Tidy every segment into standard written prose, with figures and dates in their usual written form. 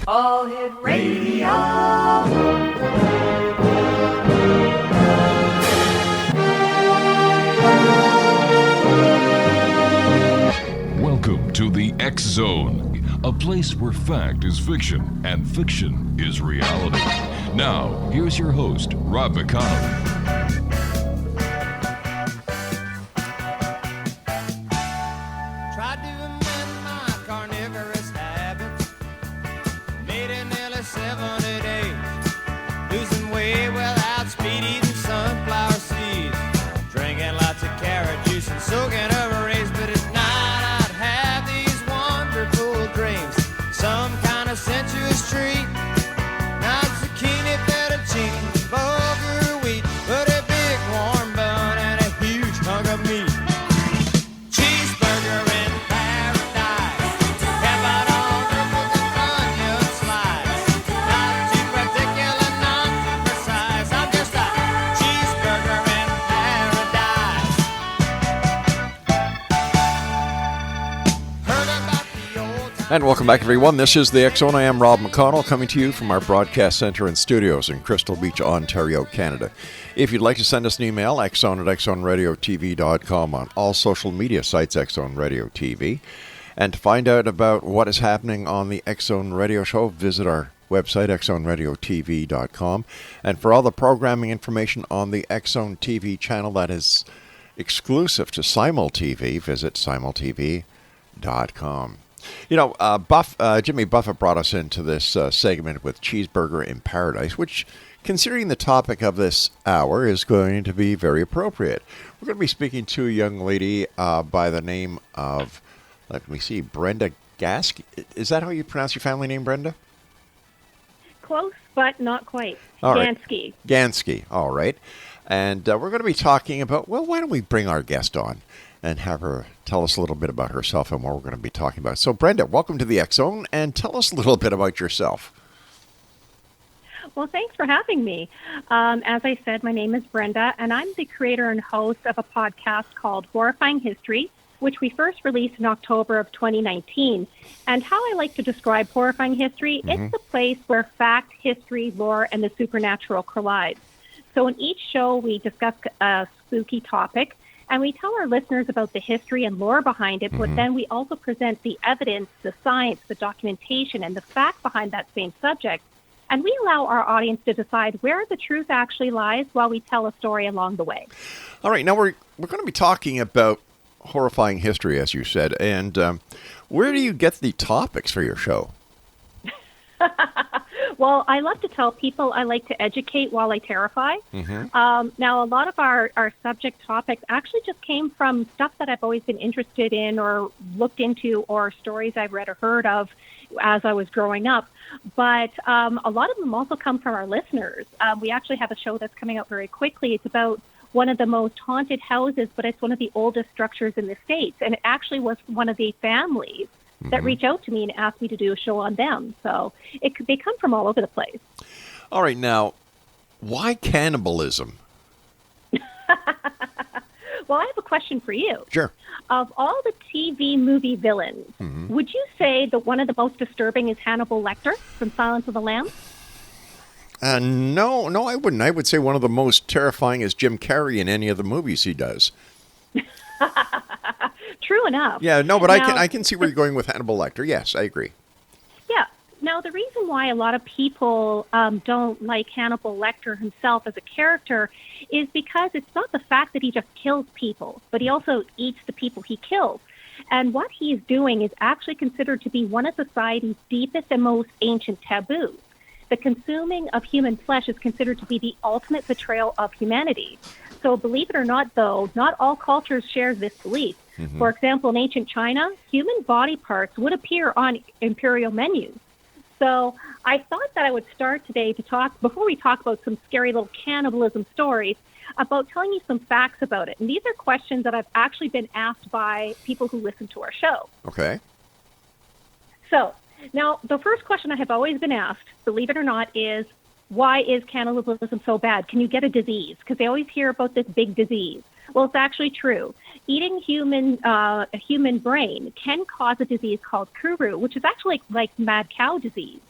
All Hit Radio. Welcome to the X Zone, a place where fact is fiction and fiction is reality. Now, here's your host, Rob McConnell. Tried to amend my carnivorous habits, made it nearly 70 days, losing weight without speed, eating sunflower seeds, drinking lots of carrot juice and soaking over rays, but at night I'd have these wonderful dreams, some kind of sensuous treat, not zucchini, fettuccine, bulgur wheat, but a big warm bun and a huge hunk of meat. Cheeseburger in paradise, heaven on earth with the onion slice, not too particular, not too precise, I'm just a cheeseburger in paradise. Heard about the old time. And welcome back, everyone. This is the X Zone. I am Rob McConnell, coming to you from our broadcast center and studios in Crystal Beach, Ontario, Canada. If you'd like to send us an email, xzone@xzoneradiotv.com, on all social media sites, X Zone Radio TV. And to find out about what is happening on the X Zone Radio Show, visit our website, xzoneradiotv.com. And for all the programming information on the X Zone TV channel that is exclusive to Simul TV, visit simultv.com. You know, Jimmy Buffett brought us into this segment with Cheeseburger in Paradise, which, considering the topic of this hour, is going to be very appropriate. We're going to be speaking to a young lady by the name of, let me see, Brenda GANSKE. Is that how you pronounce your family name, Brenda? Close, but not quite. All right. GANSKE. GANSKE, all right. And we're going to be talking about, well, why don't we bring our guest on and have her tell us a little bit about herself and what we're going to be talking about. So, Brenda, welcome to the X Zone, and tell us a little bit about yourself. Well, thanks for having me. As I said, my name is Brenda, and I'm the creator and host of a podcast called Horrifying History, which we first released in October of 2019. And how I like to describe Horrifying History, it's a place where fact, history, lore, and the supernatural collide. So in each show, we discuss a spooky topic, and we tell our listeners about the history and lore behind it, but then we also present the evidence, the science, the documentation, and the fact behind that same subject. And we allow our audience to decide where the truth actually lies while we tell a story along the way. All right, now we're going to be talking about horrifying history, as you said, and where do you get the topics for your show? Well, I love to tell people I like to educate while I terrify. Now, a lot of our subject topics actually just came from stuff that I've always been interested in or looked into, or stories I've read or heard of as I was growing up. But a lot of them also come from our listeners. We actually have a show that's coming out very quickly. It's about one of the most haunted houses, but it's one of the oldest structures in the States. And it actually was one of the families that reach out to me and ask me to do a show on them. So they come from all over the place. All right, now, why cannibalism? Well, I have a question for you. Sure. Of all the TV movie villains, would you say that one of the most disturbing is Hannibal Lecter from Silence of the Lambs? No, I wouldn't. I would say one of the most terrifying is Jim Carrey in any of the movies he does. True enough. Yeah, no, but now, I can see where you're going with Hannibal Lecter. Yes, I agree. Yeah. Now, the reason why a lot of people don't like Hannibal Lecter himself as a character is because it's not the fact that he just kills people, but he also eats the people he kills. And what he's doing is actually considered to be one of society's deepest and most ancient taboos. The consuming of human flesh is considered to be the ultimate betrayal of humanity. So believe it or not, though, not all cultures share this belief. For example, in ancient China, human body parts would appear on imperial menus. So I thought that I would start today to talk, before we talk about some scary little cannibalism stories, about telling you some facts about it. And these are questions that I've actually been asked by people who listen to our show. Okay. So now the first question I have always been asked, believe it or not, is why is cannibalism so bad? Can you get a disease? Because they always hear about this big disease. Well, it's actually true. Eating a human brain can cause a disease called kuru, which is actually like mad cow disease.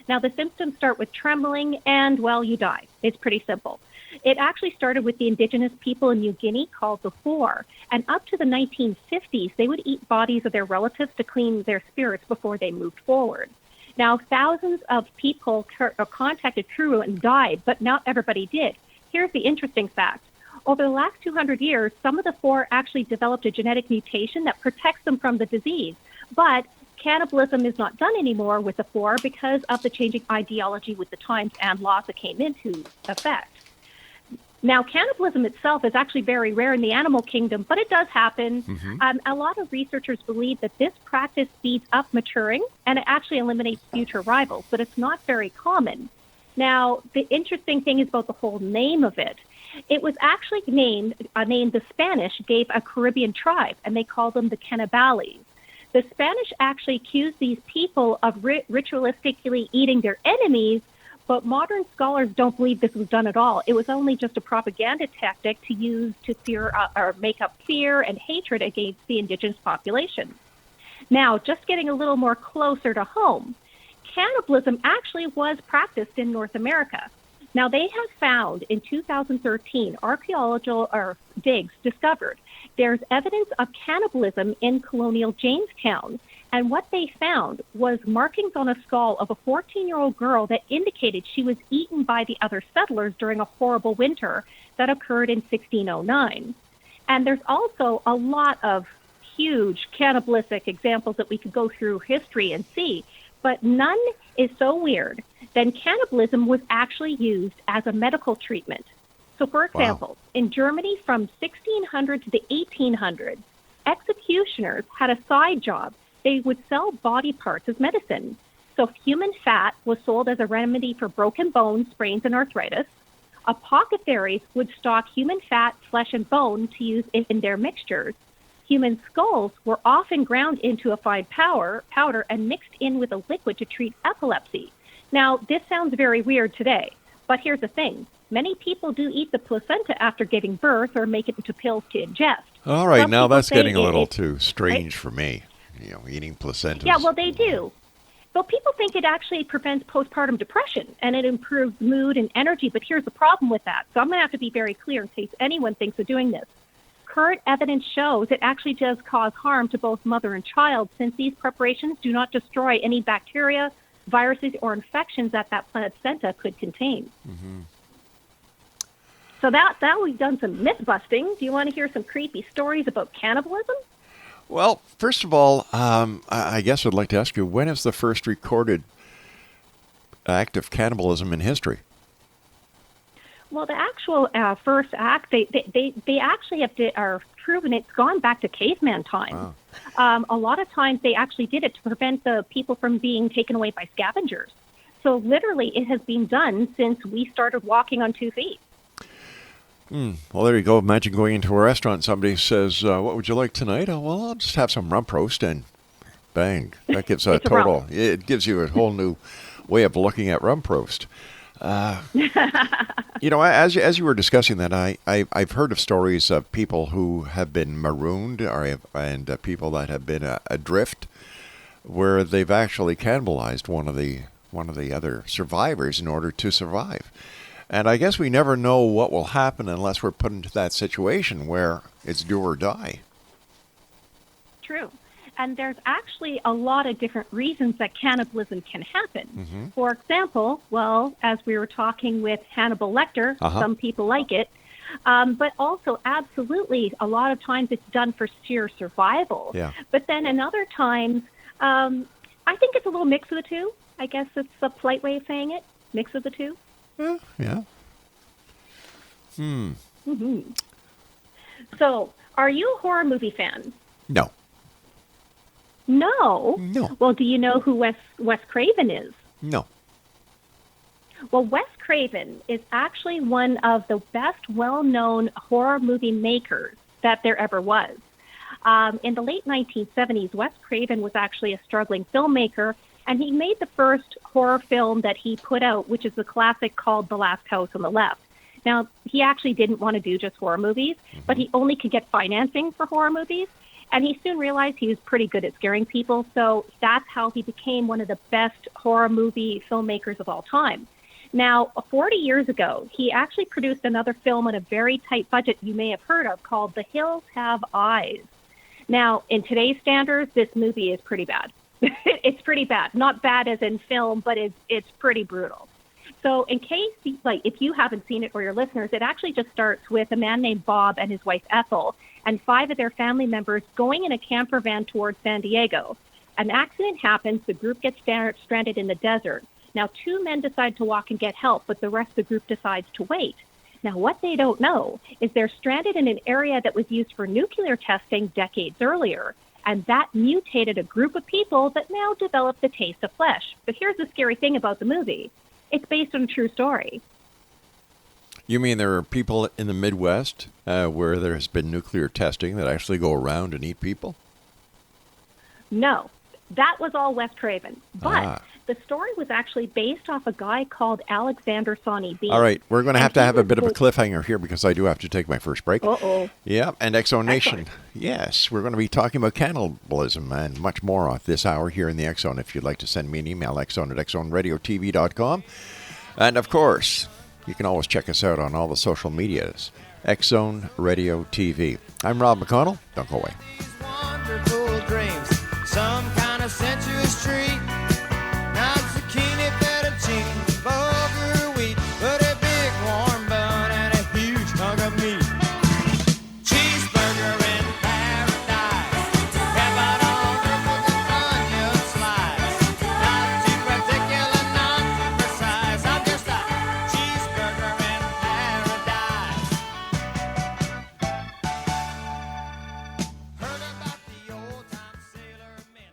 Now, the symptoms start with trembling and, well, you die. It's pretty simple. It actually started with the indigenous people in New Guinea called the Four, and up to the 1950s, they would eat bodies of their relatives to clean their spirits before they moved forward. Now, thousands of people contacted kuru and died, but not everybody did. Here's the interesting fact. Over the last 200 years, some of the Four actually developed a genetic mutation that protects them from the disease, but cannibalism is not done anymore with the Four because of the changing ideology with the times and laws that came into effect. Now, cannibalism itself is actually very rare in the animal kingdom, but it does happen. A lot of researchers believe that this practice speeds up maturing and it actually eliminates future rivals, but it's not very common. Now, the interesting thing is about the whole name of it. It was actually named the Spanish gave a Caribbean tribe, and they called them the Cannibales. The Spanish actually accused these people of ritualistically eating their enemies, but modern scholars don't believe this was done at all. It was only just a propaganda tactic to use to fear or make up fear and hatred against the indigenous population. Now, just getting a little more closer to home, cannibalism actually was practiced in North America. Now, they have found in 2013, archaeological digs discovered there's evidence of cannibalism in colonial Jamestown. And what they found was markings on a skull of a 14-year-old girl that indicated she was eaten by the other settlers during a horrible winter that occurred in 1609. And there's also a lot of huge cannibalistic examples that we could go through history and see, but none is so weird than cannibalism was actually used as a medical treatment. So, for example, in Germany from 1600 to the 1800s, executioners had a side job. They would sell body parts as medicine. So human fat was sold as a remedy for broken bones, sprains, and arthritis. Apothecaries would stock human fat, flesh, and bone to use in their mixtures. Human skulls were often ground into a fine powder and mixed in with a liquid to treat epilepsy. Now, this sounds very weird today, but here's the thing. Many people do eat the placenta after giving birth or make it into pills to ingest. All right, Some now people that's say getting a little it- too strange right? for me. You know, eating placentas. Yeah, well, they do. But people think it actually prevents postpartum depression and it improves mood and energy. But here's the problem with that. So I'm going to have to be very clear in case anyone thinks of doing this. Current evidence shows it actually does cause harm to both mother and child, since these preparations do not destroy any bacteria, viruses, or infections that placenta could contain. So that we've done some myth busting. Do you want to hear some creepy stories about cannibalism? Well, first of all, I guess I'd like to ask you, when is the first recorded act of cannibalism in history? Well, the actual first act, they actually are proven it's gone back to caveman time. Wow. A lot of times they actually did it to prevent the people from being taken away by scavengers. So literally it has been done since we started walking on 2 feet. Well, there you go. Imagine going into a restaurant and somebody says, what would you like tonight? Oh, well, I'll just have some rump roast, and bang. That gives a It's a total, rump. it gives you a whole new way of looking at rump roast. You know, as you were discussing that, I've heard of stories of people who have been marooned and people that have been adrift, where they've actually cannibalized one of the other survivors in order to survive. And I guess we never know what will happen unless we're put into that situation where it's do or die. True. And there's actually a lot of different reasons that cannibalism can happen. For example, well, as we were talking with Hannibal Lecter, some people like it, but also absolutely a lot of times it's done for sheer survival. Yeah. But then in other times, I think it's a little mix of the two. I guess it's a polite way of saying it, mix of the two. Yeah. So, are you a horror movie fan? No. No. No. Well, do you know who Wes Craven is? No. Well, Wes Craven is actually one of the best well-known horror movie makers that there ever was. In the late 1970s, Wes Craven was actually a struggling filmmaker, and he made the first horror film that he put out, which is the classic called The Last House on the Left. Now, he actually didn't want to do just horror movies, but he only could get financing for horror movies. And he soon realized he was pretty good at scaring people. So that's how he became one of the best horror movie filmmakers of all time. Now, 40 years ago, he actually produced another film on a very tight budget you may have heard of called The Hills Have Eyes. Now, in today's standards, this movie is pretty bad. It's pretty bad. Not bad as in film, but it's pretty brutal. So in case, if you haven't seen it or your listeners, it actually just starts with a man named Bob and his wife Ethel and 5 of their family members going in a camper van towards San Diego. An accident happens. The group gets stranded in the desert. Now, 2 men decide to walk and get help, but the rest of the group decides to wait. Now, what they don't know is they're stranded in an area that was used for nuclear testing decades earlier, and that mutated a group of people that now develop the taste of flesh. But here's the scary thing about the movie. It's based on a true story. You mean there are people in the Midwest where there has been nuclear testing that actually go around and eat people? No, that was all West Craven. But the story was actually based off a guy called Alexander Sonny Bean. All right, we're going to have a bit of a cliffhanger here because I do have to take my first break. Uh-oh. Yeah, and X-Zone Nation. Yes, we're going to be talking about cannibalism and much more on this hour here in the X-Zone. If you'd like to send me an email, xzone@xzoneradiotv.com. And, of course, you can always check us out on all the social medias. X-Zone Radio TV. I'm Rob McConnell. Don't go away. Wonderful dreams, some kind of sensuous treat. Not zucchini, fettuccine, bulgur wheat, but a big warm bun and a huge hunk of meat. Cheeseburger in paradise, have it all with the onion slice. Not too particular, not too precise. I'm just a cheeseburger in paradise. Heard about the old time sailor men.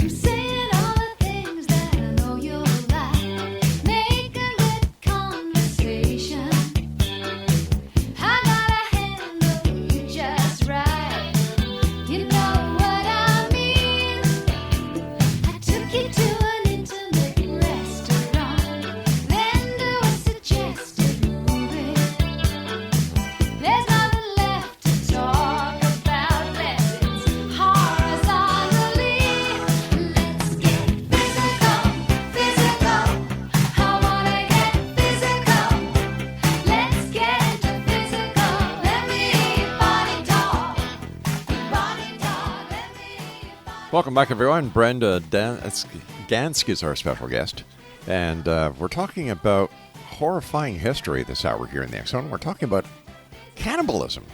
I'm saying all the things that I know you'll like. Make a good conversation. I gotta handle you just right. You know what I mean. I took you to an intimate restaurant, then to a suggested movie. There's nothing left to talk about unless it's horizontally. Let's get physical, physical. I wanna get physical. Let's get into physical. Let me body talk, body talk. Let me body. Welcome back, everyone. Brenda GANSKE is our special guest. And we're talking about horrifying history this hour here in the X-Zone. We're talking about cannibalism.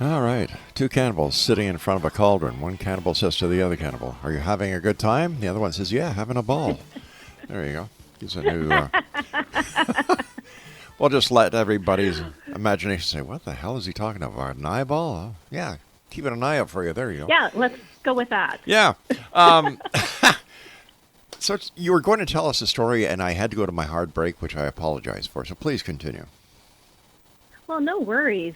All right. 2 cannibals sitting in front of a cauldron. One cannibal says to the other cannibal, "Are you having a good time?" The other one says, "Yeah, having a ball." There you go. Gives a new... We'll just let everybody's imagination say, what the hell is he talking about? An eyeball? Oh, yeah. Keeping an eye out for you. There you go. Yeah, let's go with that. Yeah. So you were going to tell us a story, and I had to go to my hard break, which I apologize for. So please continue. Well, no worries.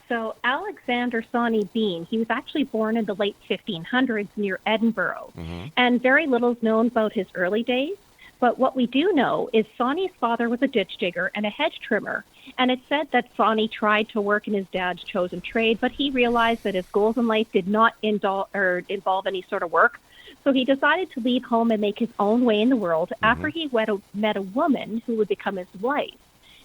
So Alexander Sonny Bean, he was actually born in the late 1500s near Edinburgh, and very little is known about his early days. But what we do know is Sonny's father was a ditch digger and a hedge trimmer, and it's said that Sonny tried to work in his dad's chosen trade, but he realized that his goals in life did not involve any sort of work. So he decided to leave home and make his own way in the world after he met a woman who would become his wife.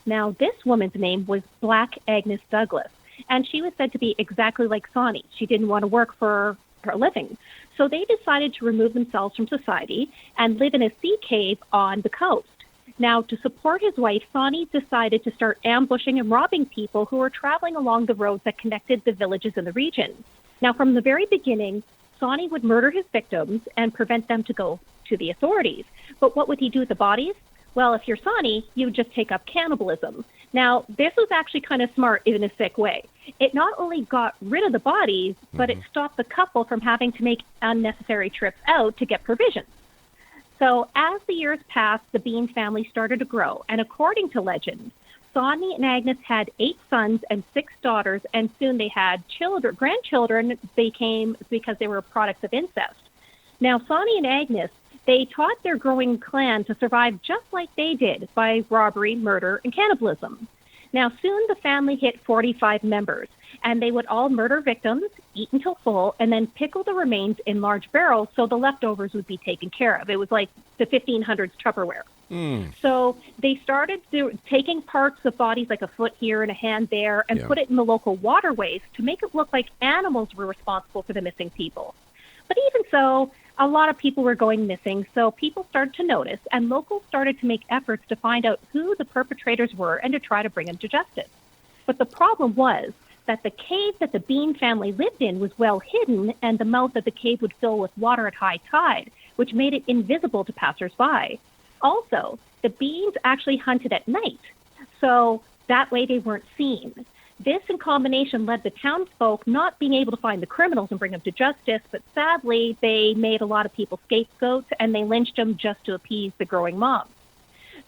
Now, this woman's name was Black Agnes Douglas, and she was said to be exactly like Sonny. She didn't want to work for a living. So they decided to remove themselves from society and live in a sea cave on the coast. Now, to support his wife, Sonny decided to start ambushing and robbing people who were traveling along the roads that connected the villages in the region. Now, from the very beginning, Sonny would murder his victims and prevent them to go to the authorities. But what would he do with the bodies? Well, if you're Sonny, you would just take up cannibalism. Now, this was actually kind of smart in a sick way. It not only got rid of the bodies, but it stopped the couple from having to make unnecessary trips out to get provisions. So as the years passed, the Bean family started to grow, and according to legend, Sonny and Agnes had 8 sons and 6 daughters, and soon they had grandchildren because they were products of incest. Now, Sonny and Agnes, they taught their growing clan to survive just like they did by robbery, murder, and cannibalism. Now, soon the family hit 45 members, and they would all murder victims, eat until full, and then pickle the remains in large barrels so the leftovers would be taken care of. It was like the 1500s Tupperware. So they started taking parts of bodies like a foot here and a hand there and put it in the local waterways to make it look like animals were responsible for the missing people. But even so, a lot of people were going missing, so people started to notice, and locals started to make efforts to find out who the perpetrators were and to try to bring them to justice. But the problem was that the cave that the Bean family lived in was well hidden, and the mouth of the cave would fill with water at high tide, which made it invisible to passersby. Also, the Beans actually hunted at night, so that way they weren't seen. This in combination led the townsfolk not being able to find the criminals and bring them to justice, but sadly, they made a lot of people scapegoats, and they lynched them just to appease the growing mob.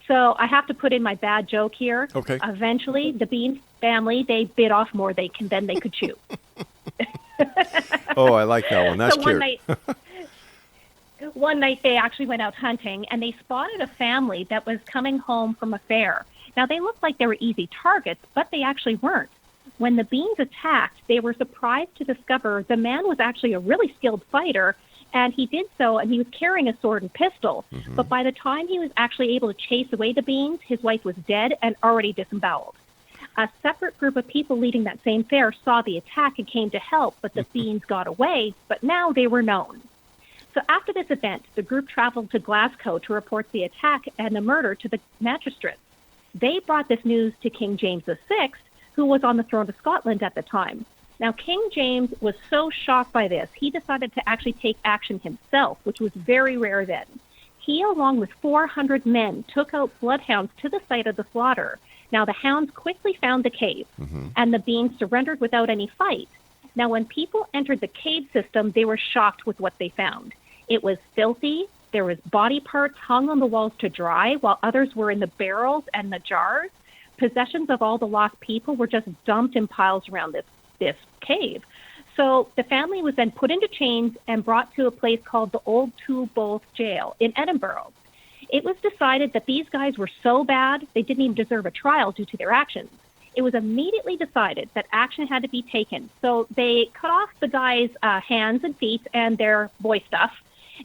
So I have to put in my bad joke here. Okay. Eventually, the Bean family, they bit off more than they could chew. Oh, I like that one. That's So cute. One night they actually went out hunting, and they spotted a family that was coming home from a fair. Now, they looked like they were easy targets, but they actually weren't. When the Beans attacked, they were surprised to discover the man was actually a really skilled fighter, and he did so, and he was carrying a sword and pistol. But by the time he was actually able to chase away the Beans, his wife was dead and already disemboweled. A separate group of people leading that same fair saw the attack and came to help, but the Beans got away, but now they were known. So after this event, the group traveled to Glasgow to report the attack and the murder to the magistrates. They brought this news to King James VI, who was on the throne of Scotland at the time. Now, King James was so shocked by this, he decided to actually take action himself, which was very rare then. He, along with 400 men, took out bloodhounds to the site of the slaughter. Now, the hounds quickly found the cave, and the Beans surrendered without any fight. Now, when people entered the cave system, they were shocked with what they found. It was filthy. There was body parts hung on the walls to dry, while others were in the barrels and the jars. Possessions of all the lost people were just dumped in piles around this cave. So the family was then put into chains and brought to a place called the Old Two Bulls Jail in Edinburgh. It was decided that these guys were so bad, they didn't even deserve a trial due to their actions. It was immediately decided that action had to be taken. So they cut off the guys' hands and feet and their boy stuff,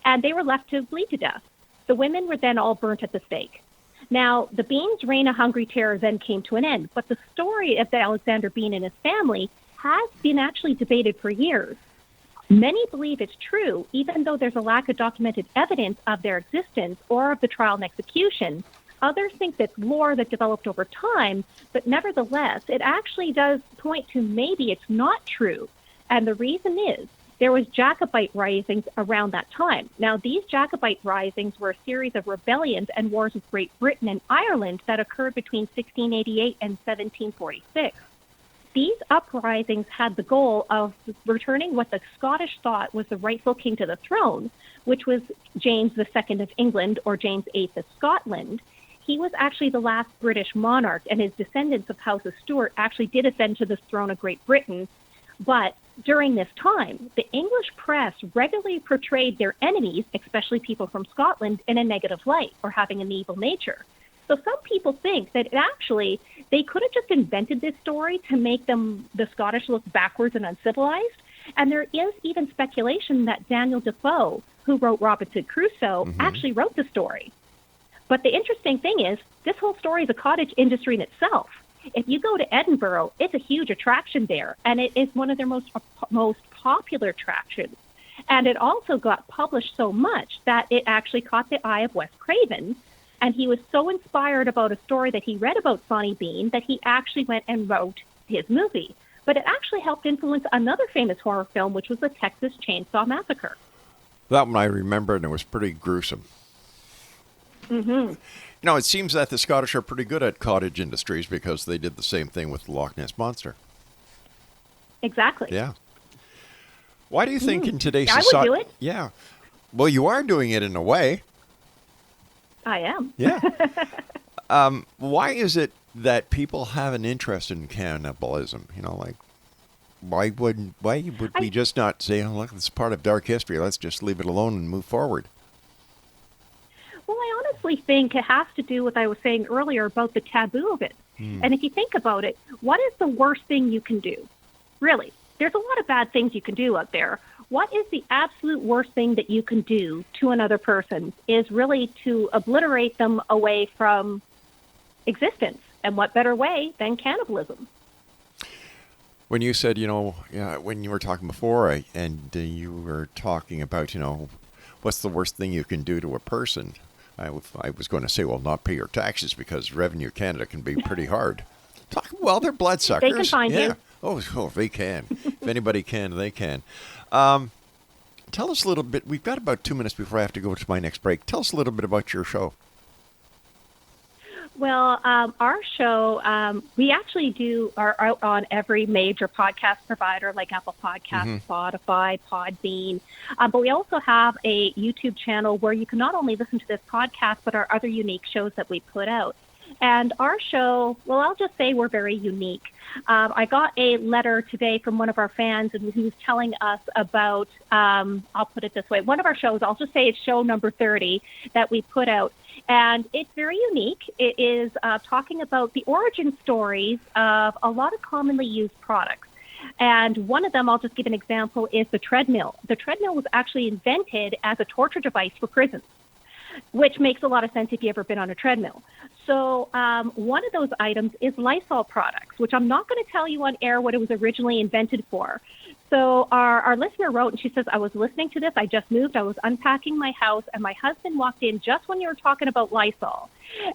and they were left to bleed to death. The women were then all burnt at the stake. Now, the Beans' reign of hungry terror then came to an end, but the story of the Alexander Bean and his family has been actually debated for years. Many believe it's true, even though there's a lack of documented evidence of their existence or of the trial and execution. Others think that's lore that developed over time, but nevertheless, it actually does point to maybe it's not true. And the reason is, there was Jacobite risings around that time. Now, these Jacobite risings were a series of rebellions and wars with Great Britain and Ireland that occurred between 1688 and 1746. These uprisings had the goal of returning what the Scottish thought was the rightful king to the throne, which was James II of England or James VIII of Scotland. He was actually the last British monarch, and his descendants of House of Stuart actually did ascend to the throne of Great Britain. But during this time, the English press regularly portrayed their enemies, especially people from Scotland, in a negative light or having an evil nature. So some people think that actually they could have just invented this story to make the Scottish look backwards and uncivilized. And there is even speculation that Daniel Defoe, who wrote Robinson Crusoe, actually wrote the story. But the interesting thing is, this whole story is a cottage industry in itself. If you go to Edinburgh, it's a huge attraction there, and it is one of their most popular attractions. And it also got published so much that it actually caught the eye of Wes Craven, and he was so inspired about a story that he read about Sonny Bean that he actually went and wrote his movie. But it actually helped influence another famous horror film, which was the Texas Chainsaw Massacre. That one I remember, and it was pretty gruesome. You know, it seems that the Scottish are pretty good at cottage industries because they did the same thing with the Loch Ness Monster. Exactly. Yeah. Why do you think in today's I society... would do it. Yeah. Well, you are doing it in a way. I am. Yeah. Why is it that people have an interest in cannibalism. You know, like why would we just not say, oh, look, it's part of dark history. Let's just leave it alone and move forward. Well, I honestly think it has to do with what I was saying earlier about the taboo of it. And if you think about it, what is the worst thing you can do? Really, there's a lot of bad things you can do out there. What is the absolute worst thing that you can do to another person is really to obliterate them away from existence. And what better way than cannibalism? When you said, you know, when you were talking before, and you were talking about, you know, what's the worst thing you can do to a person? I was going to say, well, not pay your taxes, because Revenue Canada can be pretty hard. Well, they're bloodsuckers. They can find you. Oh, they can. If anybody can, they can. Tell us a little bit. We've got about 2 minutes before I have to go to my next break. Tell us a little bit about your show. Well, our show, we actually are out on every major podcast provider like Apple Podcasts, Spotify, Podbean. But we also have a YouTube channel where you can not only listen to this podcast, but our other unique shows that we put out. And our show, well, I'll just say we're very unique. I got a letter today from one of our fans, and who's telling us about, I'll put it this way, one of our shows, I'll just say it's show number 30 that we put out. And it's very unique. It is talking about the origin stories of a lot of commonly used products. And one of them, I'll just give an example, is the treadmill. The treadmill was actually invented as a torture device for prisons, which makes a lot of sense if you've ever been on a treadmill. So one of those items is Lysol products, which I'm not going to tell you on air what it was originally invented for. So our listener wrote, and she says, I was listening to this. I just moved. I was unpacking my house, and my husband walked in just when you were talking about Lysol.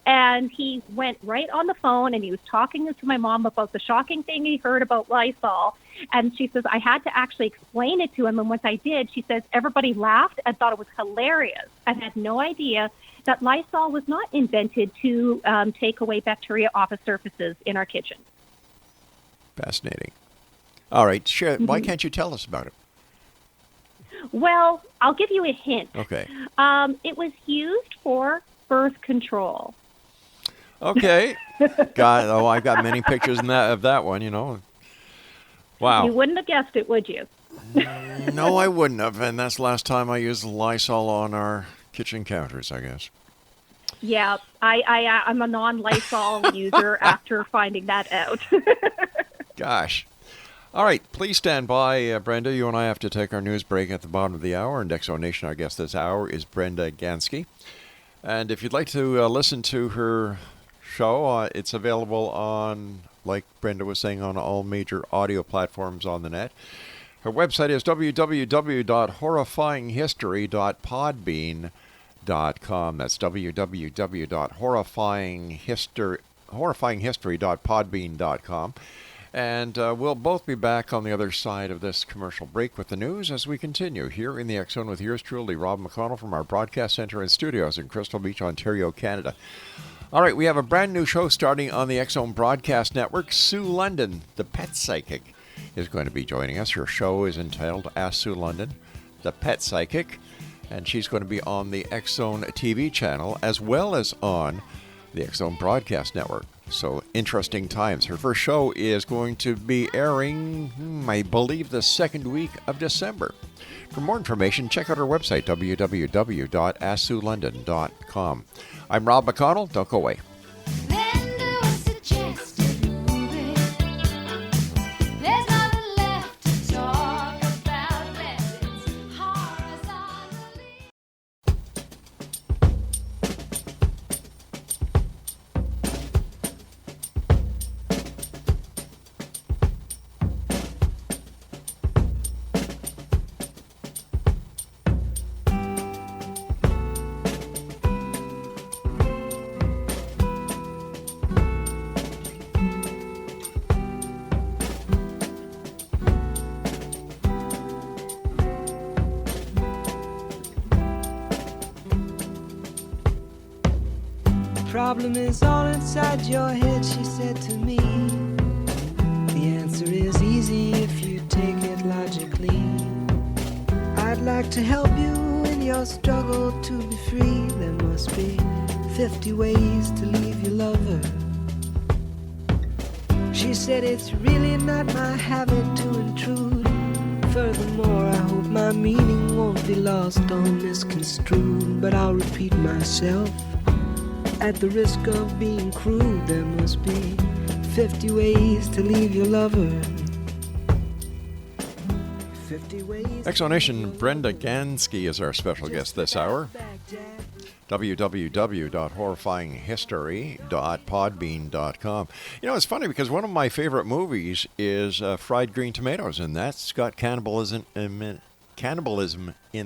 And he went right on the phone, and he was talking to my mom about the shocking thing he heard about Lysol. And she says, I had to actually explain it to him. And once I did, she says, everybody laughed and thought it was hilarious and had no idea that Lysol was not invented to take away bacteria off of surfaces in our kitchen. Fascinating. All right, sure. Why can't you tell us about it? Well, I'll give you a hint. Okay. It was used for birth control. Okay. I've got many pictures of that one, you know. Wow. You wouldn't have guessed it, would you? No, I wouldn't have. And that's the last time I used Lysol on our kitchen counters, I guess. Yeah, I'm a non-Lysol user after finding that out. Gosh. All right, please stand by, Brenda. You and I have to take our news break at the bottom of the hour. And Exo Nation, our guest this hour is Brenda GANSKE. And if you'd like to listen to her show, it's available on, like Brenda was saying, on all major audio platforms on the net. Her website is www.horrifyinghistory.podbean.com. That's www.horrifyinghistory.podbean.com. And we'll both be back on the other side of this commercial break with the news as we continue here in the X Zone with yours truly, Rob McConnell, from our broadcast center and studios in Crystal Beach, Ontario, Canada. All right, we have a brand new show starting on the X Zone Broadcast Network. Sue London, the pet psychic, is going to be joining us. Her show is entitled Ask Sue London, the Pet Psychic, and she's going to be on the X Zone TV channel as well as on the X Zone Broadcast Network. So interesting times. Her first show is going to be airing, I believe, the second week of December. For more information, check out our website, www.asksuelondon.com. I'm Rob McConnell. Don't go away. Then do a suggested movie. There's nothing left to talk about unless it's horizontally. Problem is all inside your head, she said to me. The answer is easy if you take it logically. I'd like to help you in your struggle to be free. There must be 50 ways to leave your lover. She said it's really not my habit to intrude. Furthermore, I hope my meaning won't be lost or misconstrued. But I'll repeat myself. At the risk of being crude, there must be 50 ways to leave your lover. 50 ways. Exonation Brenda GANSKE is our special guest this hour. www.horrifyinghistory.podbean.com. You know, it's funny because one of my favorite movies is Fried Green Tomatoes, and that's got cannibalism in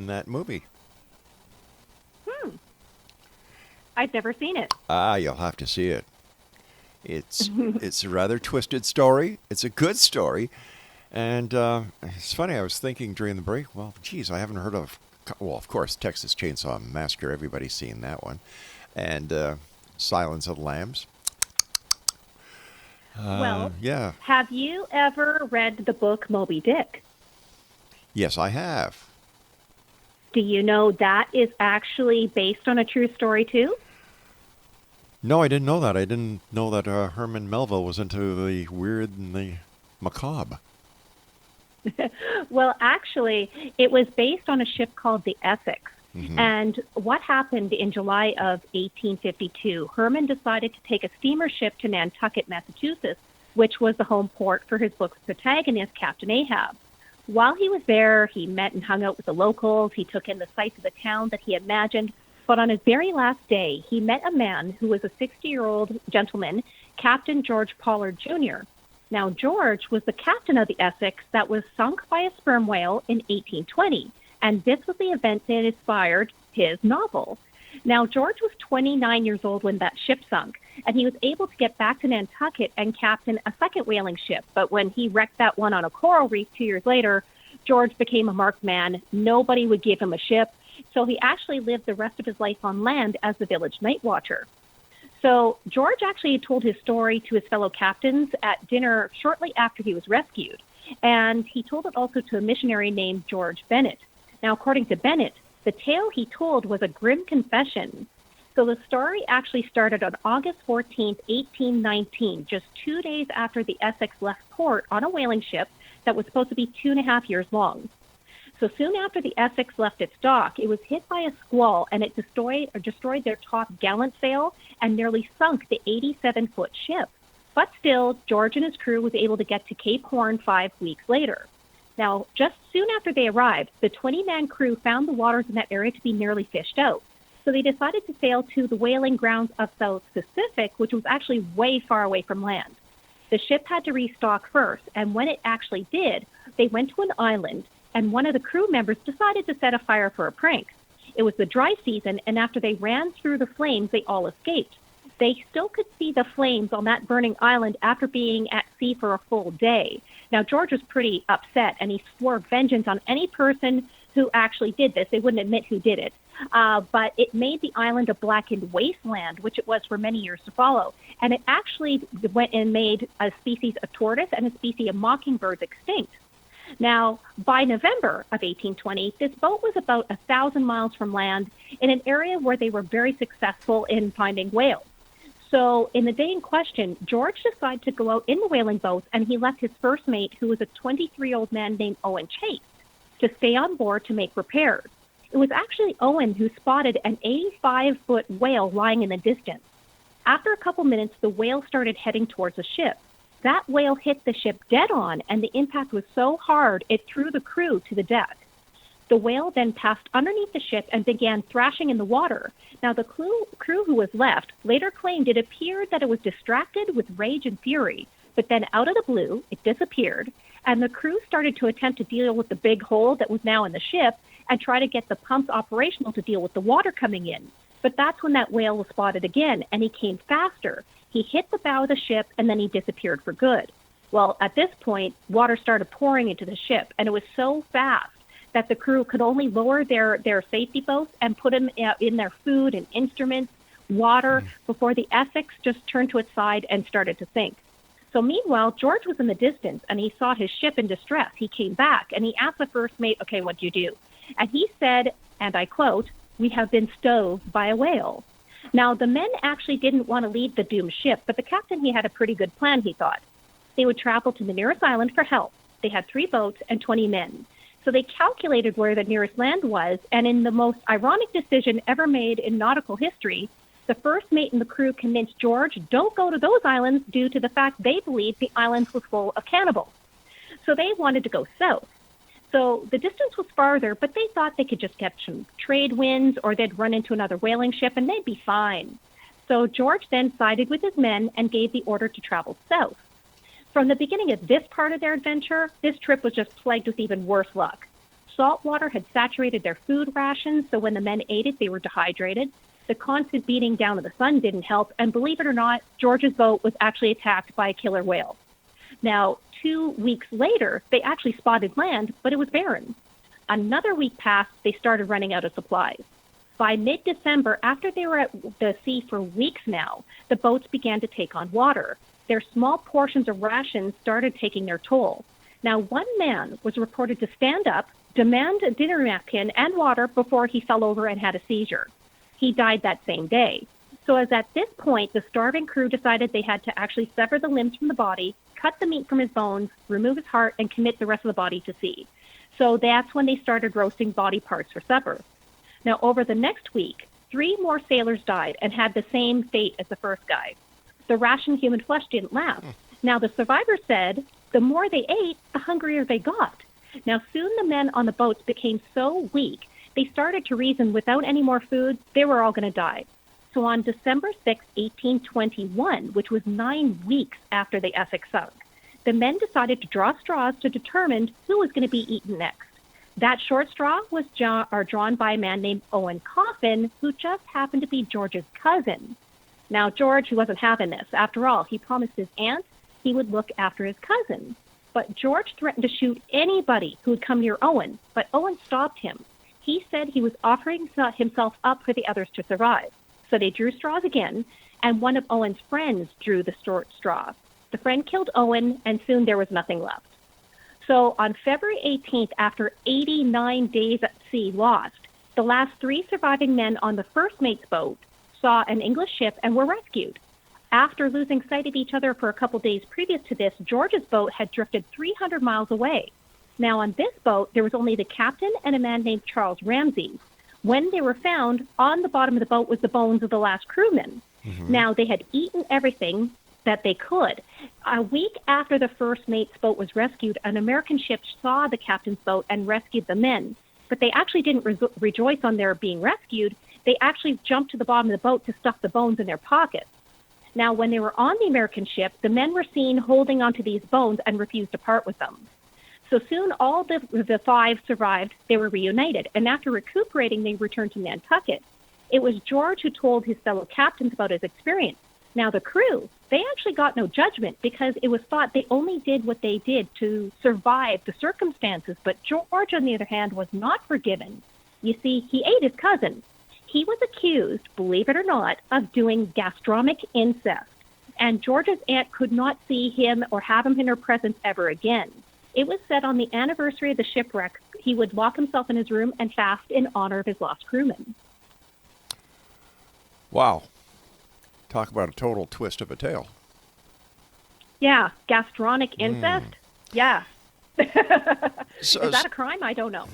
that movie. I've never seen it. You'll have to see it. It's a rather twisted story. It's a good story. And it's funny, I was thinking during the break, well, geez, I haven't heard of, well, of course, Texas Chainsaw Massacre. Everybody's seen that one. And Silence of the Lambs. Well, yeah. Have you ever read the book Moby Dick? Yes, I have. Do you know that is actually based on a true story, too? No, I didn't know that. I didn't know that Herman Melville was into the weird and the macabre. Well, actually, it was based on a ship called the Essex. Mm-hmm. And what happened in July of 1852, Herman decided to take a steamer ship to Nantucket, Massachusetts, which was the home port for his book's protagonist, Captain Ahab. While he was there, he met and hung out with the locals. He took in the sights of the town that he imagined. But on his very last day, he met a man who was a 60-year-old gentleman, Captain George Pollard Jr. Now, George was the captain of the Essex that was sunk by a sperm whale in 1820, and this was the event that inspired his novel. Now, George was 29 years old when that ship sunk, and he was able to get back to Nantucket and captain a second whaling ship. But when he wrecked that one on a coral reef 2 years later, George became a marked man. Nobody would give him a ship, so he actually lived the rest of his life on land as the village night watcher. So George actually told his story to his fellow captains at dinner shortly after he was rescued, and he told it also to a missionary named George Bennett. Now, according to Bennett, the tale he told was a grim confession. So the story actually started on August 14th, 1819, just 2 days after the Essex left port on a whaling ship that was supposed to be 2.5 years long. So soon after the Essex left its dock, it was hit by a squall, and it destroyed their top gallant sail and nearly sunk the 87-foot ship. But still, George and his crew was able to get to Cape Horn 5 weeks later. Now, just soon after they arrived, the 20-man crew found the waters in that area to be nearly fished out. So they decided to sail to the whaling grounds of South Pacific, which was actually way far away from land. The ship had to restock first, and when it actually did, they went to an island, and one of the crew members decided to set a fire for a prank. It was the dry season, and after they ran through the flames, they all escaped. They still could see the flames on that burning island after being at sea for a full day. Now, George was pretty upset, and he swore vengeance on any person who actually did this. They wouldn't admit who did it. But it made the island a blackened wasteland, which it was for many years to follow. And it actually went and made a species of tortoise and a species of mockingbirds extinct. Now, by November of 1820, this boat was about 1,000 miles from land in an area where they were very successful in finding whales. So in the day in question, George decided to go out in the whaling boats, and he left his first mate, who was a 23-year-old man named Owen Chase, to stay on board to make repairs. It was actually Owen who spotted an 85-foot whale lying in the distance. After a couple minutes, the whale started heading towards the ship. That whale hit the ship dead on, and the impact was so hard it threw the crew to the deck. The whale then passed underneath the ship and began thrashing in the water. Now, the crew who was left later claimed it appeared that it was distracted with rage and fury, but then out of the blue, it disappeared, and the crew started to attempt to deal with the big hole that was now in the ship and try to get the pumps operational to deal with the water coming in. But that's when that whale was spotted again, and he came faster. He hit the bow of the ship, and then he disappeared for good. Well, at this point, water started pouring into the ship, and it was so fast that the crew could only lower their safety boats and put them in their food and instruments, water, before the Essex just turned to its side and started to sink. So meanwhile, George was in the distance, and he saw his ship in distress. He came back, and he asked the first mate, okay, what'd you do? And he said, and I quote, "We have been stoved by a whale." Now, the men actually didn't want to leave the doomed ship, but the captain, he had a pretty good plan, he thought. They would travel to the nearest island for help. They had 3 boats and 20 men. So they calculated where the nearest land was, and in the most ironic decision ever made in nautical history, the first mate and the crew convinced George, don't go to those islands due to the fact they believed the islands were full of cannibals. So they wanted to go south. So the distance was farther, but they thought they could just get some trade winds or they'd run into another whaling ship and they'd be fine. So George then sided with his men and gave the order to travel south. From the beginning of this part of their adventure, this trip was just plagued with even worse luck. Salt water had saturated their food rations, so when the men ate it, they were dehydrated. The constant beating down of the sun didn't help, and believe it or not, George's boat was actually attacked by a killer whale. Now, 2 weeks later, they actually spotted land, but it was barren. Another week passed, they started running out of supplies. By mid-December, after they were at the sea for weeks now, the boats began to take on water. Their small portions of rations started taking their toll. Now, one man was reported to stand up, demand a dinner napkin and water before he fell over and had a seizure. He died that same day. So as at this point, the starving crew decided they had to actually sever the limbs from the body, cut the meat from his bones, remove his heart, and commit the rest of the body to sea. So that's when they started roasting body parts for supper. Now, over the next week, 3 more sailors died and had the same fate as the first guy. The rationed human flesh didn't last. Now, the survivors said the more they ate, the hungrier they got. Now, soon the men on the boats became so weak, they started to reason without any more food, they were all going to die. So on December 6, 1821, which was 9 weeks after the Essex sunk, the men decided to draw straws to determine who was going to be eaten next. That short straw was drawn by a man named Owen Coffin, who just happened to be George's cousin. Now, George, he wasn't having this. After all, he promised his aunt he would look after his cousin. But George threatened to shoot anybody who would come near Owen, but Owen stopped him. He said he was offering himself up for the others to survive. So they drew straws again, and one of Owen's friends drew the straw. The friend killed Owen, and soon there was nothing left. So on February 18th, after 89 days at sea lost, the last 3 surviving men on the first mate's boat saw an English ship and were rescued. After losing sight of each other for a couple days previous to this, George's boat had drifted 300 miles away. Now on this boat, there was only the captain and a man named Charles Ramsey. When they were found, on the bottom of the boat was the bones of the last crewmen. Now, they had eaten everything that they could. A week after the first mate's boat was rescued, an American ship saw the captain's boat and rescued the men. But they actually didn't rejoice on their being rescued. They actually jumped to the bottom of the boat to stuff the bones in their pockets. Now, when they were on the American ship, the men were seen holding onto these bones and refused to part with them. So soon all the 5 survived. They were reunited. And after recuperating, they returned to Nantucket. It was George who told his fellow captains about his experience. Now, the crew, they actually got no judgment because it was thought they only did what they did to survive the circumstances. But George, on the other hand, was not forgiven. You see, he ate his cousin. He was accused, believe it or not, of doing gastronomic incest. And George's aunt could not see him or have him in her presence ever again. It was said on the anniversary of the shipwreck, he would lock himself in his room and fast in honor of his lost crewmen. Wow. Talk about a total twist of a tale. Yeah, gastronomic incest? Yeah. So, Is that a crime? I don't know.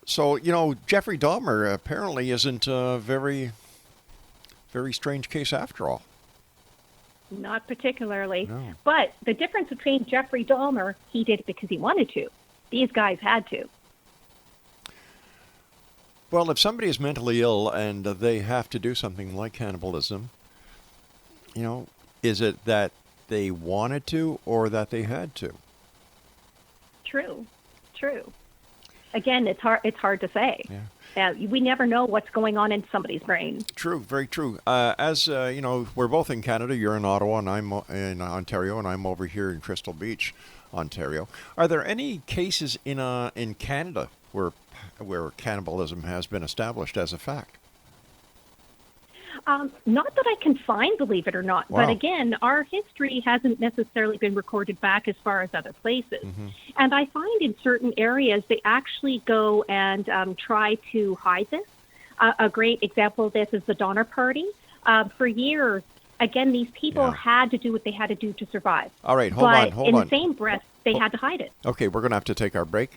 So, Jeffrey Dahmer apparently isn't a very, very strange case after all. Not particularly. No. But the difference between Jeffrey Dahmer, he did it because he wanted to. These guys had to. Well, if somebody is mentally ill and they have to do something like cannibalism, is it that they wanted to or that they had to? True. Again, it's hard to say. Yeah. We never know what's going on in somebody's brain. True, very true. As we're both in Canada. You're in Ottawa, and I'm in Ontario, and I'm over here in Crystal Beach, Ontario. Are there any cases in Canada where cannibalism has been established as a fact? Not that I can find, believe it or not. Wow. But again, our history hasn't necessarily been recorded back as far as other places. And I find in certain areas they actually go and try to hide this. A great example of this is the Donner Party. For years, again, these people Yeah. had to do what they had to do to survive. All right, hold but on. in the same breath, they had to hide it. Okay, we're going to have to take our break.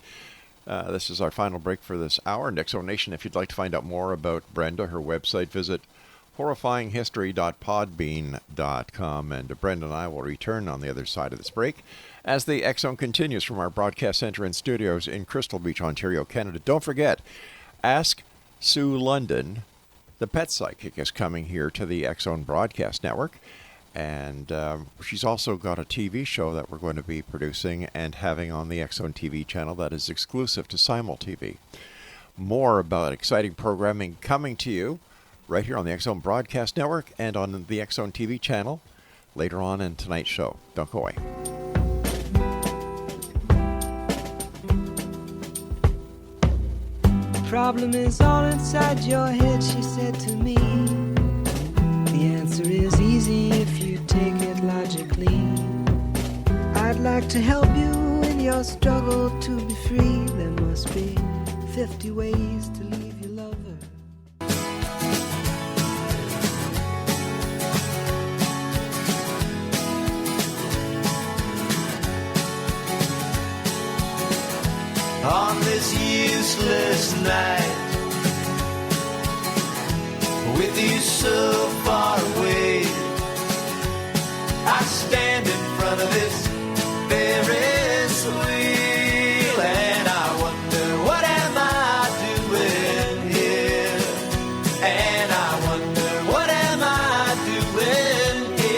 This is our final break for this hour. Nixo Nation, if you'd like to find out more about Brenda, her website, visit horrifyinghistory.podbean.com. And Brenda and I will return on the other side of this break as the X Zone continues from our broadcast center and studios in Crystal Beach, Ontario, Canada. Don't forget, Ask Sue London, the pet psychic, is coming here to the X Zone Broadcast Network. And she's also got a TV show that we're going to be producing and having on the X Zone TV channel that is exclusive to Simul TV. More about exciting programming coming to you right here on the X Zone Broadcast Network and on the X Zone TV channel later on in tonight's show. Don't go away. The problem is all inside your head, she said to me. The answer is easy if you take it logically. I'd like to help you in your struggle to be free. There must be 50 ways to leave your lover. On this useless night, with you so far away, I stand in front of this Ferris wheel and I wonder, what am I doing here? And I wonder, what am I doing here?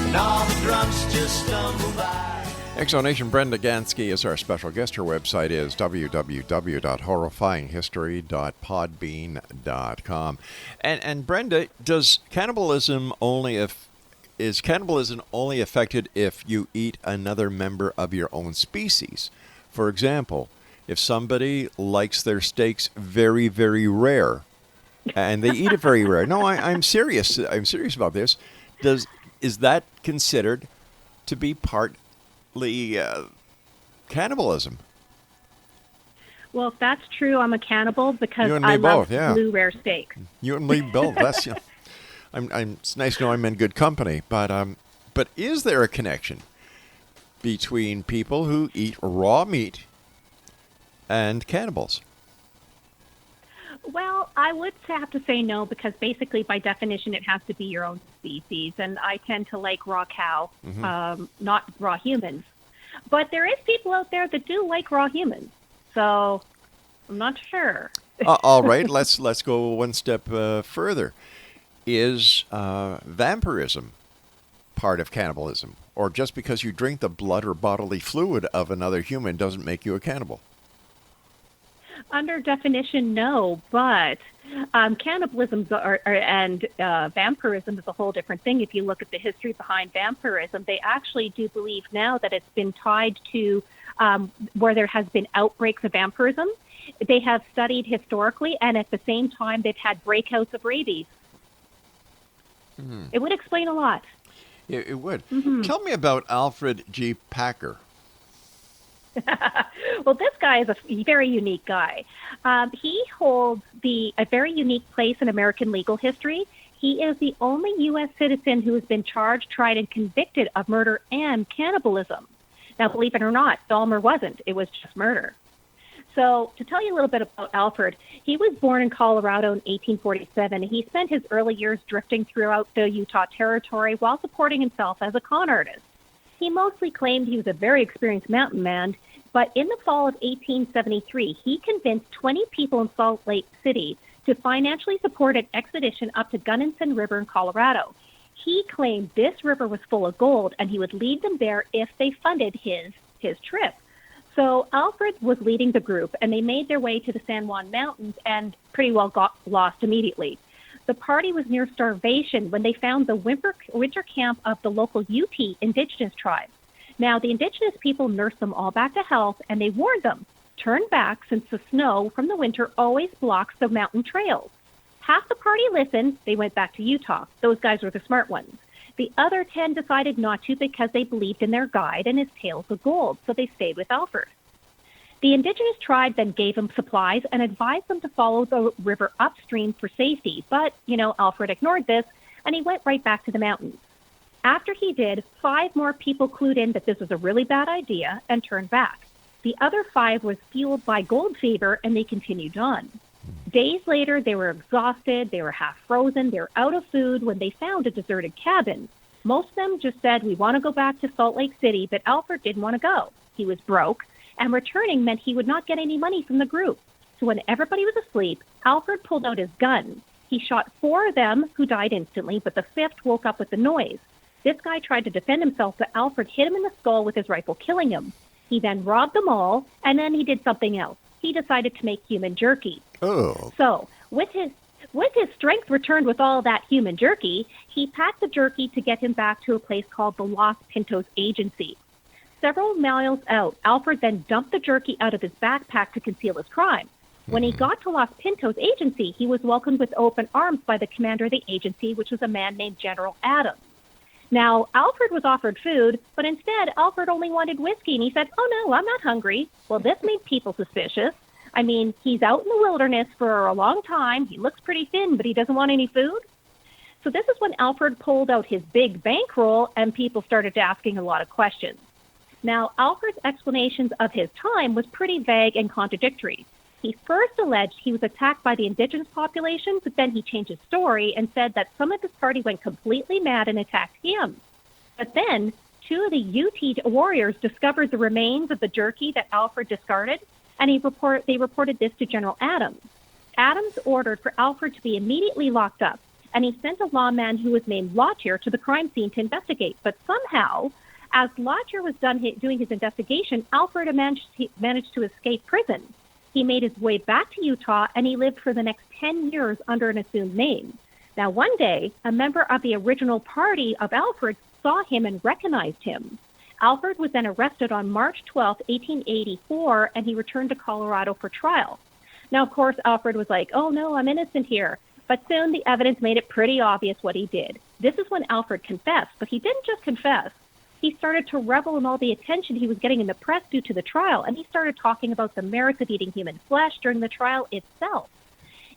And all the drunks just stumble by. Exonation Brenda GANSKE is our special guest. Her website is www.horrifyinghistory.podbean.com. And Brenda, is cannibalism only affected if you eat another member of your own species? For example, if somebody likes their steaks very, very rare, and they eat it very rare. No, I'm serious. I'm serious about this. Is that considered to be partly cannibalism? Well, if that's true, I'm a cannibal because You and me I love both, yeah. blue rare steak. You and me both. That's it's nice to know I'm in good company. But is there a connection between people who eat raw meat and cannibals? Well, I would have to say no because basically, by definition, it has to be your own species, and I tend to like raw cow, not raw humans. But there is people out there that do like raw humans, so I'm not sure. All right, let's go one step further. Is vampirism part of cannibalism, or just because you drink the blood or bodily fluid of another human doesn't make you a cannibal? Under definition, no, but cannibalism and vampirism is a whole different thing. If you look at the history behind vampirism, they actually do believe now that it's been tied to where there has been outbreaks of vampirism. They have studied historically, and at the same time, they've had breakouts of rabies. It would explain a lot. It would. Tell me about Alfred G. Packer. Well, this guy is a very unique guy. He holds a very unique place in American legal history. He is the only U.S. citizen who has been charged, tried, and convicted of murder and cannibalism. Now, believe it or not, Dahmer wasn't. It was just murder. So to tell you a little bit about Alfred, he was born in Colorado in 1847. He spent his early years drifting throughout the Utah Territory while supporting himself as a con artist. He mostly claimed he was a very experienced mountain man, but in the fall of 1873, he convinced 20 people in Salt Lake City to financially support an expedition up to Gunnison River in Colorado. He claimed this river was full of gold, and he would lead them there if they funded his trip. So Alfred was leading the group, and they made their way to the San Juan Mountains and pretty well got lost immediately. The party was near starvation when they found the winter camp of the local Ute indigenous tribe. Now, the indigenous people nursed them all back to health, and they warned them, turn back since the snow from the winter always blocks the mountain trails. Half the party listened. They went back to Utah. Those guys were the smart ones. The other 10 decided not to because they believed in their guide and his tales of gold, so they stayed with Alfred. The indigenous tribe then gave him supplies and advised them to follow the river upstream for safety, but, Alfred ignored this, and he went right back to the mountains. After he did, 5 more people clued in that this was a really bad idea and turned back. The other 5 was fueled by gold fever, and they continued on. Days later, they were exhausted, they were half frozen, they were out of food when they found a deserted cabin. Most of them just said, we want to go back to Salt Lake City, but Alfred didn't want to go. He was broke, and returning meant he would not get any money from the group. So when everybody was asleep, Alfred pulled out his gun. He shot 4 of them, who died instantly, but the 5th woke up with the noise. This guy tried to defend himself, but Alfred hit him in the skull with his rifle, killing him. He then robbed them all, and then he did something else. He decided to make human jerky. Oh. So, with his strength returned with all that human jerky, he packed the jerky to get him back to a place called the Los Pintos Agency. Several miles out, Alfred then dumped the jerky out of his backpack to conceal his crime. When he got to Los Pintos Agency, he was welcomed with open arms by the commander of the agency, which was a man named General Adams. Now, Alfred was offered food, but instead, Alfred only wanted whiskey, and he said, oh, no, I'm not hungry. Well, this made people suspicious. I mean, he's out in the wilderness for a long time. He looks pretty thin, but he doesn't want any food. So this is when Alfred pulled out his big bankroll, and people started asking a lot of questions. Now, Alfred's explanations of his time was pretty vague and contradictory. He first alleged he was attacked by the indigenous population, but then he changed his story and said that some of his party went completely mad and attacked him. But then 2 of the UT warriors discovered the remains of the jerky that Alfred discarded, and they reported this to General Adams. Adams ordered for Alfred to be immediately locked up, and he sent a lawman who was named Lottier to the crime scene to investigate. But somehow, as Lottier was doing his investigation, Alfred managed to escape prison. He made his way back to Utah, and he lived for the next 10 years under an assumed name. Now, one day, a member of the original party of Alfred saw him and recognized him. Alfred was then arrested on March 12, 1884, and he returned to Colorado for trial. Now, of course, Alfred was like, oh, no, I'm innocent here. But soon the evidence made it pretty obvious what he did. This is when Alfred confessed, but he didn't just confess. He started to revel in all the attention he was getting in the press due to the trial, and he started talking about the merits of eating human flesh during the trial itself.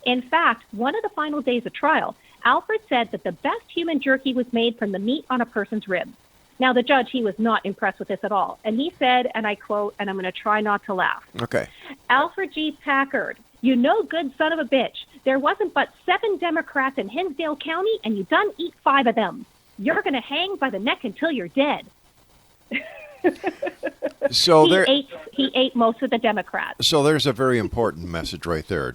In fact, one of the final days of trial, Alfred said that the best human jerky was made from the meat on a person's ribs. Now, the judge, he was not impressed with this at all, and he said, and I quote, and I'm going to try not to laugh. Okay. Alfred G. Packard, you no good son of a bitch. There wasn't but 7 Democrats in Hinsdale County, and you done eat 5 of them. You're going to hang by the neck until you're dead. So he ate most of the Democrats. So there's a very important message right there.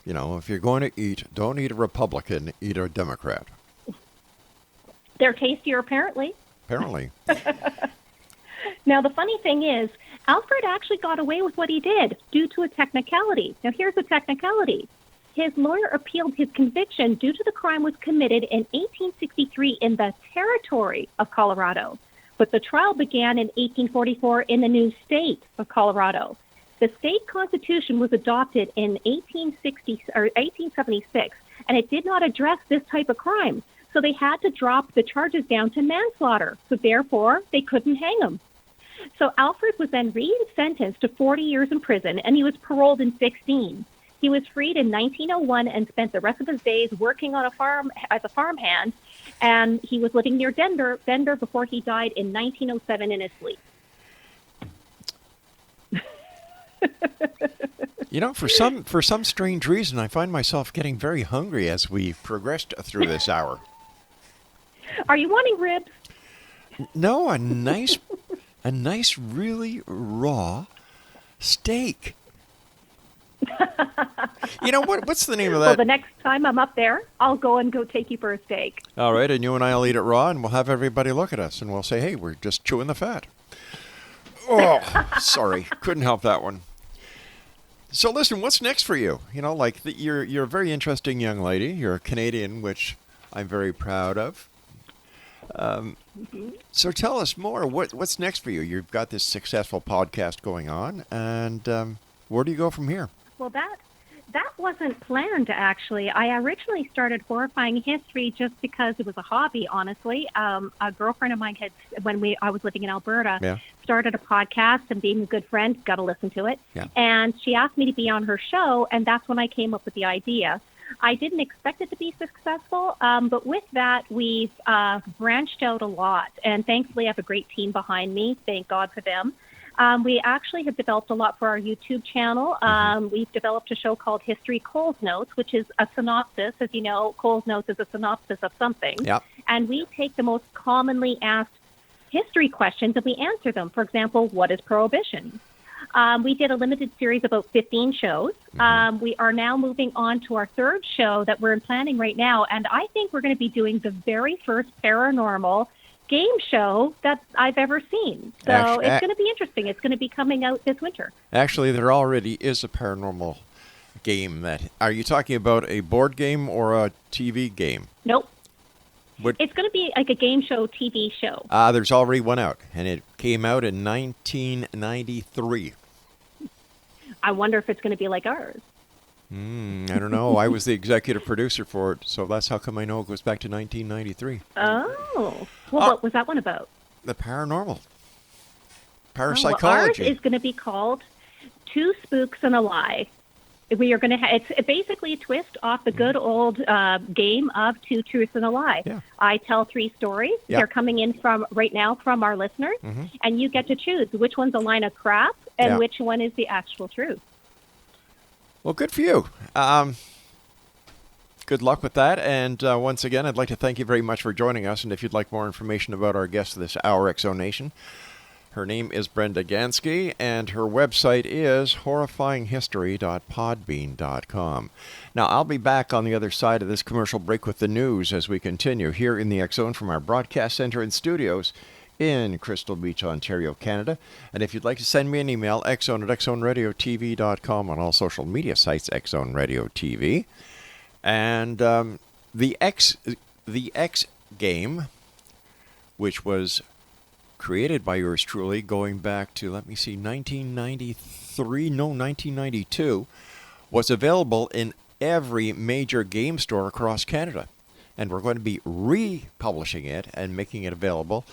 You know, if you're going to eat, don't eat a Republican, eat a Democrat. They're tastier, apparently. Apparently. Now, the funny thing is, Alfred actually got away with what he did due to a technicality. Now, here's the technicality. His lawyer appealed his conviction due to the crime was committed in 1863 in the territory of Colorado. But the trial began in 1844 in the new state of Colorado. The state constitution was adopted in 1876, and it did not address this type of crime. So they had to drop the charges down to manslaughter. So therefore, they couldn't hang him. So Alfred was then re-sentenced to 40 years in prison, and he was paroled in 16. He was freed in 1901 and spent the rest of his days working on a farm as a farmhand, and he was living near Denver before he died in 1907 in his sleep. You know, for some strange reason, I find myself getting very hungry as we progressed through this hour. Are you wanting ribs? No, a nice, really raw steak. You know, what's the name of that? Well, the next time I'm up there, I'll go take you for a steak. All right, and you and I will eat it raw, and we'll have everybody look at us, and we'll say, hey, we're just chewing the fat. Oh, sorry. Couldn't help that one. So listen, what's next for you? You know, like you're a very interesting young lady. You're a Canadian, which I'm very proud of. So tell us more. What's next for you? You've got this successful podcast going on, and where do you go from here? Well, That wasn't planned, actually. I originally started Horrifying History just because it was a hobby, honestly. A girlfriend of mine had, I was living in Alberta, started a podcast, and being a good friend, got to listen to it. Yeah. And she asked me to be on her show, and that's when I came up with the idea. I didn't expect it to be successful, but with that, we've branched out a lot. And thankfully, I have a great team behind me. Thank God for them. We actually have developed a lot for our YouTube channel. We've developed a show called History Cole's Notes, which is a synopsis. As you know, Cole's Notes is a synopsis of something. Yep. And we take the most commonly asked history questions and we answer them. For example, what is Prohibition? We did a limited series about 15 shows. We are now moving on to our third show that we're planning right now. And I think we're going to be doing the very first paranormal game show that I've ever seen. So it's going to be interesting. It's going to be coming out this winter. Actually, there already is a paranormal game. Are you talking about a board game or a TV game? Nope. It's going to be like a game show, TV show. There's already one out, and it came out in 1993. I wonder if it's going to be like ours. I don't know. I was the executive producer for it, so that's how come I know it goes back to 1993. Oh. Well, what was that one about? The paranormal. Parapsychology. Parapsychology. Ours is going to be called Two Spooks and a Lie. We are going to it's basically a twist off the good old game of Two Truths and a Lie. Yeah. I tell 3 stories. Yeah. They're coming in from right now from our listeners, and you get to choose which one's a line of crap and which one is the actual truth. Well, good for you. Good luck with that. And once again, I'd like to thank you very much for joining us. And if you'd like more information about our guest this hour, X Zone Nation, her name is Brenda GANSKE, and her website is horrifyinghistory.podbean.com. Now, I'll be back on the other side of this commercial break with the news as we continue here in the X Zone from our broadcast center and studios in Crystal Beach, Ontario, Canada. And if you'd like to send me an email, xzone@xzoneradiotv.com, on all social media sites, X Zone Radio TV. And the X game, which was created by yours truly going back to, 1992, was available in every major game store across Canada. And we're going to be republishing it and making it available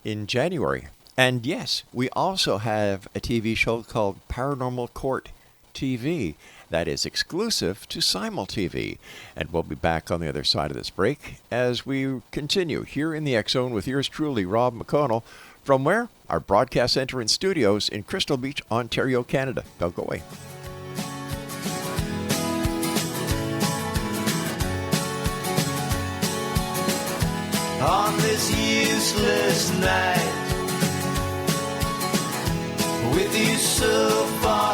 in January. And yes, we also have a TV show called Paranormal Court TV that is exclusive to Simul TV. And we'll be back on the other side of this break as we continue here in the X Zone with yours truly, Rob McConnell, from where? Our broadcast center and studios in Crystal Beach, Ontario, Canada. Don't go away. On this useless night, with you so far